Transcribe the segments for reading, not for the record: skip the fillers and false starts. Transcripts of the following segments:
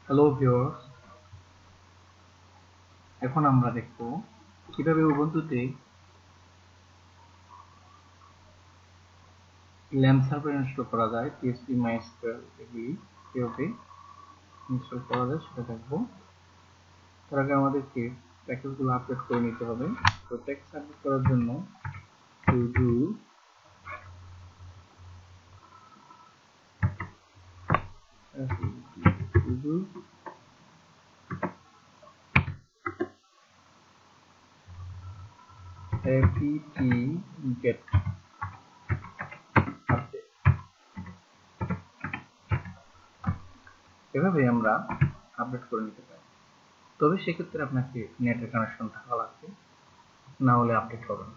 Hello viewers, এখন আমরা দেখব কিভাবে উবুন্টুতে ল্যাম্প সার্ভার ইনস্টল করা যায়। phpMySQL এগুলি কিভাবে ইনস্টল করা যায় সেটা দেখব। তার আগে আমাদেরকে প্যাকেজগুলো আপডেট করে নিতে হবে। তো প্যাকেজ আপডেট করার জন্য sudo apt-get update, এভাবে আমরা আপডেট করে নিতে পারি। তবে সেক্ষেত্রে আপনাকে নেটের কানেকশন থাকা লাগবে, না হলে আপডেট হবে না।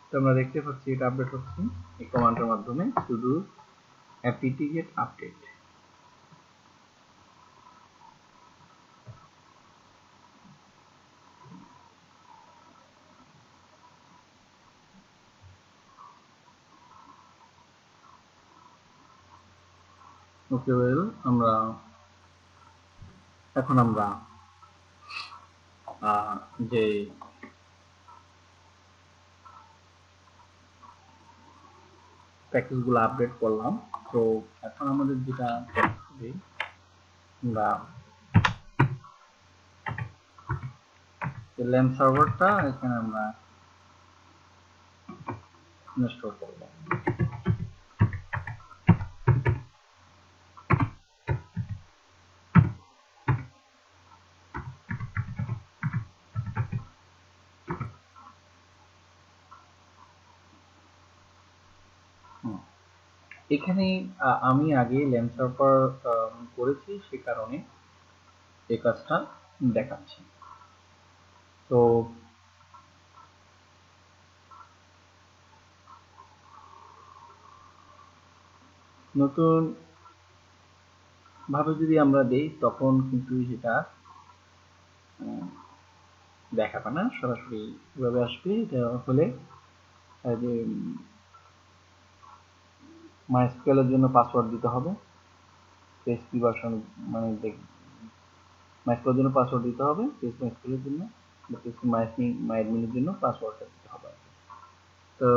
তো আমরা দেখতে পাচ্ছি এটা আপডেট হচ্ছে এই কমান্ডের মাধ্যমে sudo apt-get update। ওকে ওয়েল, এখন আমরা যে প্যাকেজগুলো আপডেট করলাম, তো এখন আমাদের যেটা করতে হবে, আমরা ল্যাম্প সার্ভারটা এখানে আমরা ইনস্টল করব। এখানে আমি আগে ল্যাম্প সার্ভার করেছি, সে কারণে এই কাজটা দেখাচ্ছি। তো নতুন ভাবে যদি আমরা দেই তখন কিন্তু সেটা দেখাবে না, সরাসরি কিভাবে আসবে। এটা হলে যে MySQL এর জন্য পাসওয়ার্ড দিতে হবে, PHP ভার্সন মানে MySQL এর জন্য পাসওয়ার্ড দিতে হবে, PHpMySQL এর জন্য বা phpMyadmin এর জন্য পাসওয়ার্ডটা দিতে হবে। তো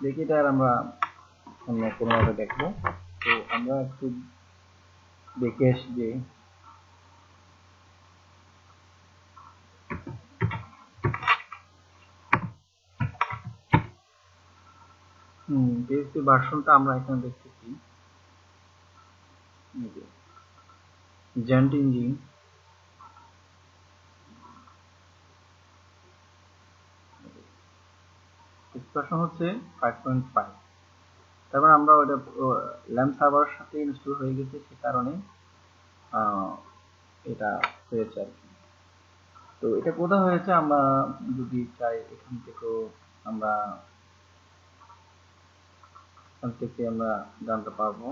দেখি এটা আর আমরা অন্য কোনোভাবে দেখবো। তো আমরা একটু দেখে আসি যে PHP ভার্সনটা আমরা এখানে দেখতেছি জেন্ট ইঞ্জিন ভার্সন হচ্ছে 5.5। তারপর আমরা ওটা ল্যাম্প সার্ভারের সাথে ইনস্টল হয়ে গেছে, সে কারণে এটা হয়েছে আর কি। তো এটা কোথায় হয়েছে আমরা যদি চাই এখান থেকেও আমরা জানতে পারবো।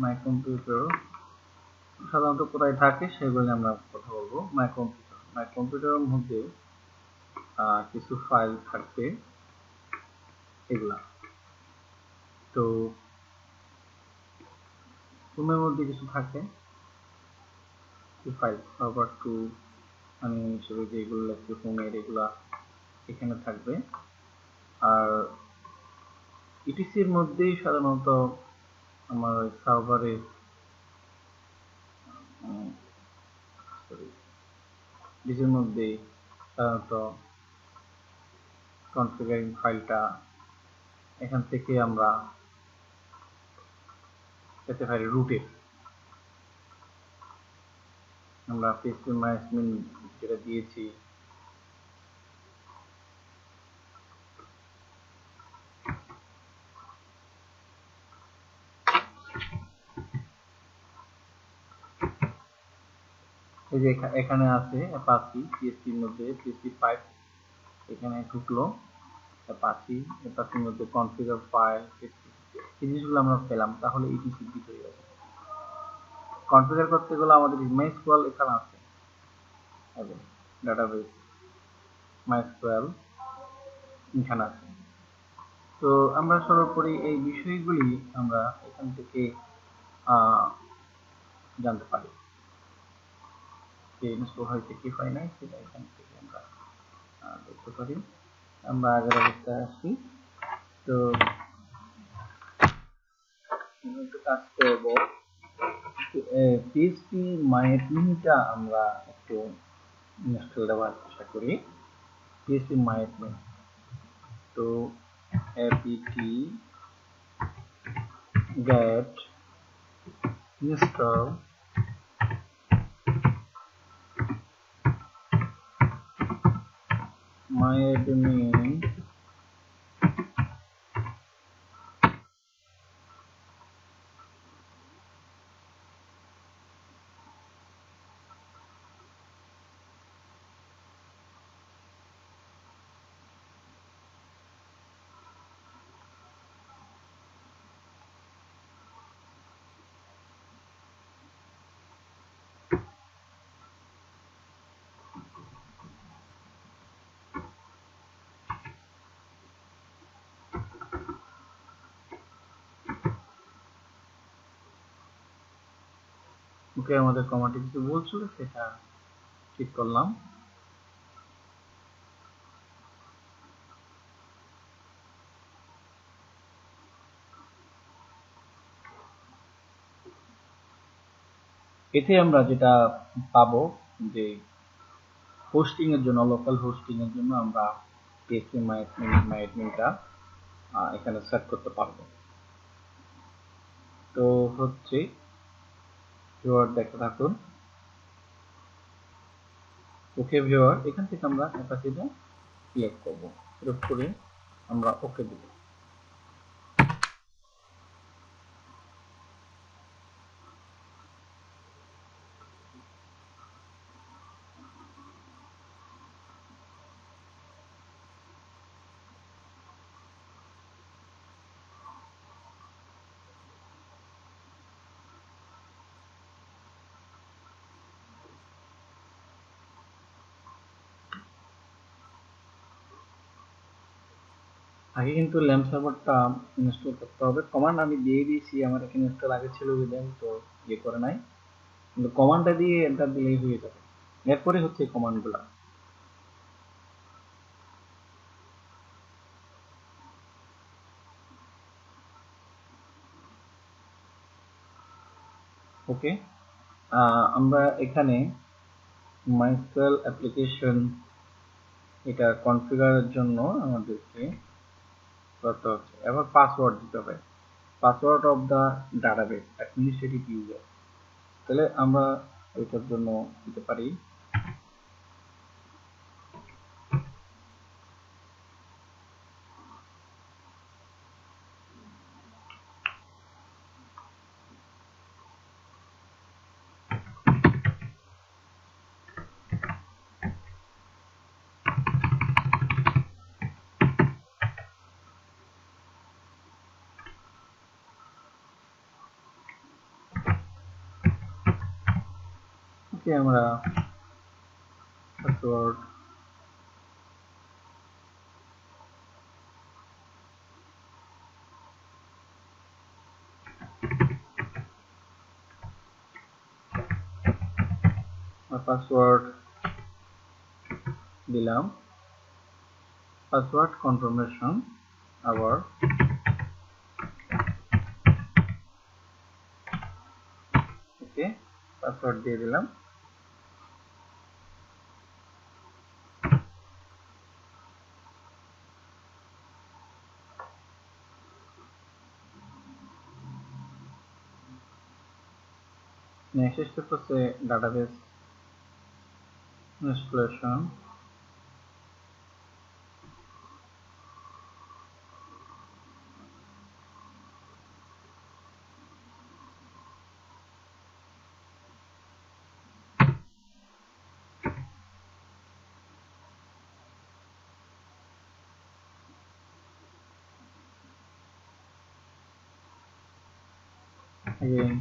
মাই কম্পিউটার সাধারণত কোথায় থাকে সেগুলো আমরা কথা বলবো। মাই কম্পিউটারের মধ্যে কিছু ফাইল থাকবে এগুলা। তো রুমের মধ্যে কিছু থাকে ফাইল সার্ভার টু, আমি হিসেবে যেগুলো লাগছে হোমের, এগুলা এখানে থাকবে। আর ইটিসির মধ্যেই সাধারণত আমার সার্ভারে ডিসির মধ্যে সাধারণত কনফিগারিং ফাইলটা এখান থেকে আমরা পেতে পারি। রুটে আমরা phpMyadmin যেটা দিয়েছি এই যে এখানে আছে অ্যাপাচি পিএসপির মধ্যে পিএসপি 5 এখানে ঢুকলো অ্যাপাচির মধ্যে কনফিগার ফাইল এই জিনিসগুলো আমরা পেলাম, তাহলে ইটিসি বিট হয়ে যাবে। কনফিগার করতে গেলে আমাদের MySQL এখানে আছে, ডাটাবেস MySQL এখানে আছে। তো আমরা সর্বোপরি এই বিষয়গুলি আমরা এখান থেকে জানতে পারি, যে ইনস্টল হয়েছে কি হয় নাই সেটা এখান থেকে আমরা দেখতে পারি। আমরা আগের অবস্থায় আসি। তো একটু কাজ করব, phpmyadmin-টা আমরা একটু ইনস্টল দেওয়ার চেষ্টা করি। phpmyadmin, তো apt get install myadmin ওকে, আমাদের কমান্ডে কিছু ভুল ছিল, সেটা ঠিক করলাম। এতে আমরা যেটা পাবো, যে হোস্টিং এর জন্য, লোকাল হোস্টিং এর জন্য আমরা phpmyadmin-টা এখানে সেট করতে পারবো। তো হচ্ছে ভিউয়ার দেখতে থাকুন। ওকে ভিউয়ার, এখান থেকে আমরা অ্যাপাচিটা সিলেক্ট করবো, সিলেক্ট করে আমরা ওকে দেব। আগে কিন্তু ল্যাম্প সার্ভারটা ইনস্টল করতে হবে। কমান্ড আমি দিয়ে দিয়েছি, আমার এখানে ইনস্টল আগে ছিল বিধায় তো ইয়ে করে নাই, কিন্তু কমান্ডটা দিয়ে এন্টার দিলেই হয়ে যাবে। এরপরে হচ্ছে কমান্ডগুলা। ওকে, আমরা এখানে MySQL অ্যাপ্লিকেশন এটা কনফিগারের জন্য আমাদেরকে করতে হচ্ছে, এবার পাসওয়ার্ড দিতে হবে, password of the database administrative user. তাহলে আমরা এটার জন্য দিতে পারি ওকে, আমরা পাসওয়ার্ড পাসওয়ার্ড দিলাম, পাসওয়ার্ড কনফার্মেশন, আবার ওকে পাসওয়ার্ড দিয়ে দিলাম। নেক্সট স্টেপ হচ্ছে ডাটাবেস ইনস্টলেশন। again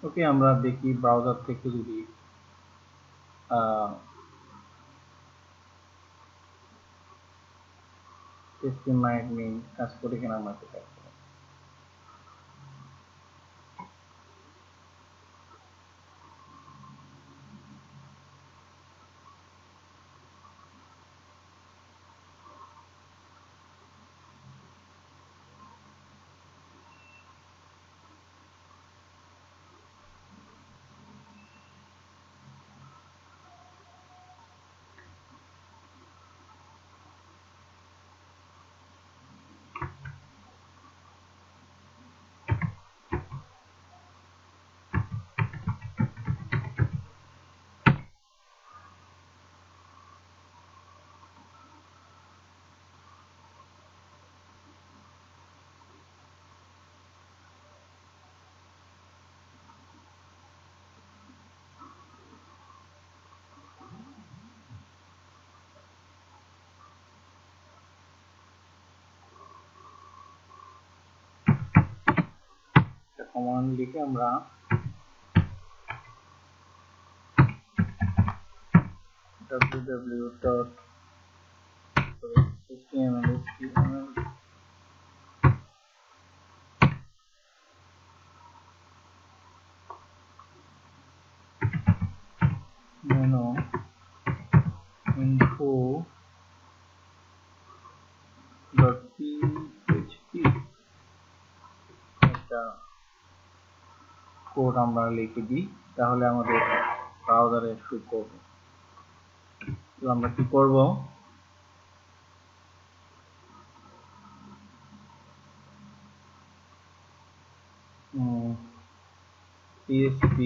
ওকে আমরা দেখি ব্রাউজার থেকে যদি Phpmyadmin কাজ করে কিনা আমরা দেখতে পাবো। কমান্ড লিখে আমরা www.html nano info.php একটা কোড আমরা লিখে দিই, তাহলে আমাদের ব্রাউজারে শো করবে। আমরা কি করব, php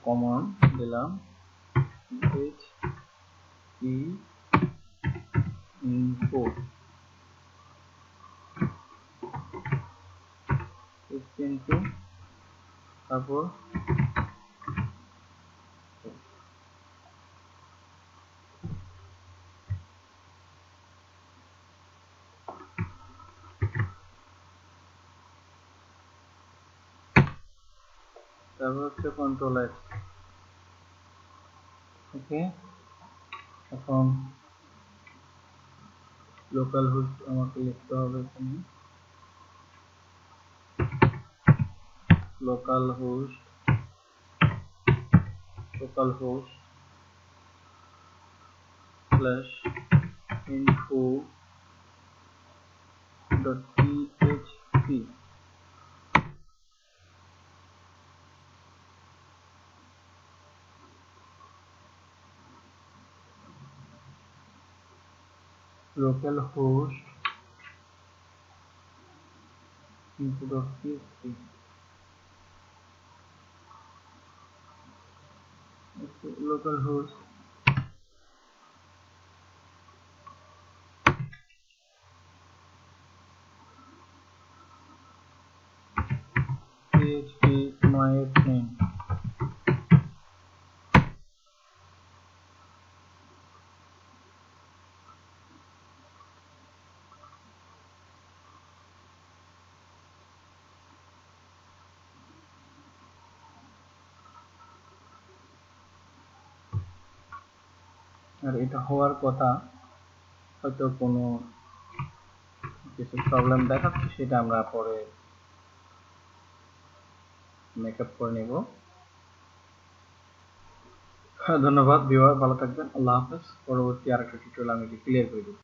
কমান্ড দিলাম php info তারপর হচ্ছে কন্ট্রোল এক্স। ওকে, এখন লোকাল হোস্ট আমাকে লিখতে হবে এখানে, local host /info.php localhost info.php localhost phpmyadmin আর এটা হওয়ার কথা, হয়তো কোনো কিছু প্রবলেম দেখাচ্ছে, সেটা আমরা পরে মেকআপ করে নেব। ধন্যবাদ ভিউয়ার, ভালো থাকবেন, আল্লাহ হাফেজ। পরবর্তী আরেকটা টিউটোরিয়াল আমি ক্লিয়ার করে দেব।